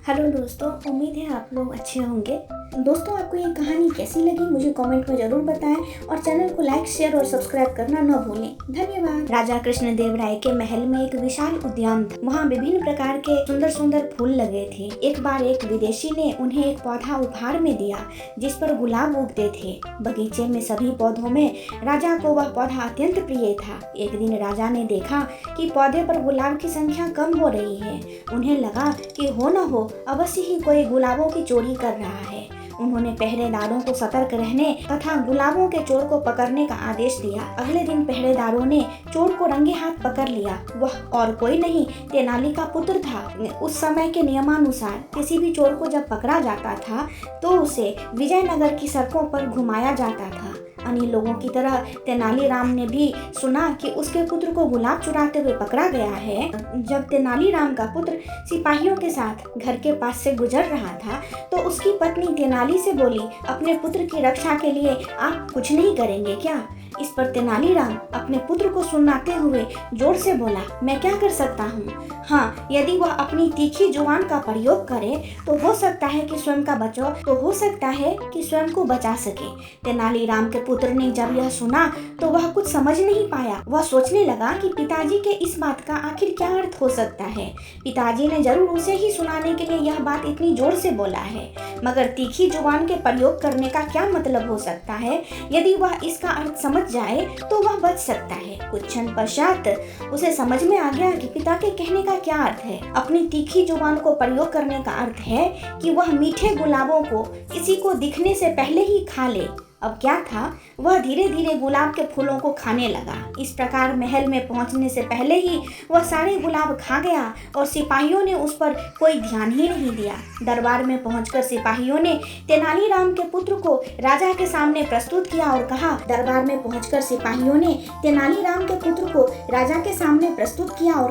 Hello दोस्तों, उम्मीद है आप लोग अच्छे होंगे। दोस्तों, आपको ये कहानी कैसी लगी मुझे कमेंट में जरूर बताएं और चैनल को लाइक, शेयर और सब्सक्राइब करना न भूलें। धन्यवाद। राजा कृष्णदेव राय के महल में एक विशाल उद्यान था। वहाँ विभिन्न प्रकार के सुंदर सुंदर फूल लगे थे। एक बार एक विदेशी ने उन्हें एक पौधा उपहार में दिया जिस पर गुलाब उगते थे। बगीचे में सभी पौधों में राजा को वह पौधा अत्यंत प्रिय था। एक दिन राजा ने देखा कि पौधे पर गुलाब की संख्या कम हो रही है। उन्हें लगा कि हो न हो अवश्य ही कोई गुलाबों की चोरी कर रहा है। उन्होंने पहरेदारों को सतर्क रहने तथा गुलाबों के चोर को पकड़ने का आदेश दिया। अगले दिन पहरेदारों ने चोर को रंगे हाथ पकड़ लिया। वह और कोई नहीं, तेनाली का पुत्र था। उस समय के नियमानुसार किसी भी चोर को जब पकड़ा जाता था तो उसे विजयनगर की सड़कों पर घुमाया जाता था। अन्य लोगों की तरह तेनालीराम ने भी सुना कि उसके पुत्र को गुलाब चुराते हुए पकड़ा गया है। जब तेनालीराम का पुत्र सिपाहियों के साथ घर के पास से गुजर रहा था तो उसकी पत्नी तेनाली से बोली, अपने पुत्र की रक्षा के लिए आप कुछ नहीं करेंगे क्या? इस पर तेनालीराम अपने पुत्र को सुनाते हुए जोर से बोला, मैं क्या कर सकता हूँ? हाँ, यदि वह अपनी तीखी जुबान का प्रयोग करे तो हो सकता है कि स्वयं को बचा सके। तेनालीराम के पुत्र ने जब यह सुना तो वह कुछ समझ नहीं पाया। वह सोचने लगा कि पिताजी के इस बात का आखिर क्या अर्थ हो सकता है। पिताजी ने जरूर उसे ही सुनाने के लिए यह बात इतनी जोर से बोला है, मगर तीखी जुबान के प्रयोग करने का क्या मतलब हो सकता है? यदि वह इसका अर्थ समझ जाए तो वह बच सकता है। कुछ क्षण पश्चात उसे समझ में आ गया कि पिता के कहने का क्या अर्थ है। अपनी तीखी जुबान को प्रयोग करने का अर्थ है कि वह मीठे गुलाबों को किसी को दिखने से पहले ही खा ले। अब क्या था, वह धीरे धीरे गुलाब के फूलों को खाने लगा। इस प्रकार महल में पहुंचने से पहले ही वह सारे गुलाब खा गया और सिपाहियों ने उस पर कोई ध्यान ही नहीं दिया। दरबार में पहुंचकर सिपाहियों ने तेनालीराम के पुत्र को राजा के सामने प्रस्तुत किया और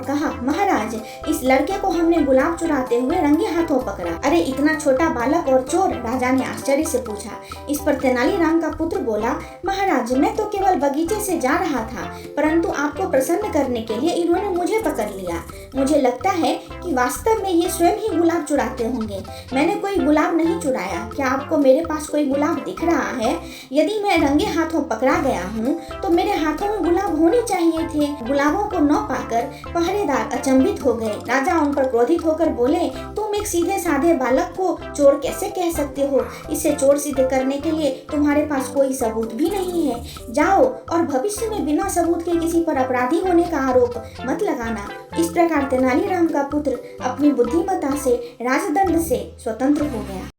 कहा, महाराज, इस लड़के को हमने गुलाब चुराते हुए रंगे हाथों पकड़ा। अरे इतना छोटा बालक और चोर? राजा ने आश्चर्य से पूछा। इस पर तेनालीराम का पुत्र बोला, महाराज, मैं तो केवल बगीचे से जा रहा था, परंतु आपको प्रसन्न करने के लिए इन्होंने मुझे पकड़ लिया। मुझे लगता है कि वास्तव में ये स्वयं ही गुलाब चुराते होंगे। मैंने कोई गुलाब नहीं चुराया। क्या आपको मेरे पास कोई गुलाब दिख रहा है? यदि मैं रंगे हाथों पकड़ा गया हूँ तो मेरे हाथों में गुलाब होने चाहिए थे। गुलाबों को न पाकर पहरेदार अचंभित हो गए। राजा उन पर क्रोधित होकर बोले, तुम एक सीधे साधे बालक को चोर कैसे कह सकते हो? इसे चोर सिद्ध करने के लिए तुम्हारे पास कोई सबूत भी नहीं है। जाओ और भविष्य में बिना सबूत के किसी पर अपराधी होने का आरोप मत लगाना। इस प्रकार तेनालीराम का पुत्र अपनी बुद्धिमत्ता से राजदंड से स्वतंत्र हो गया।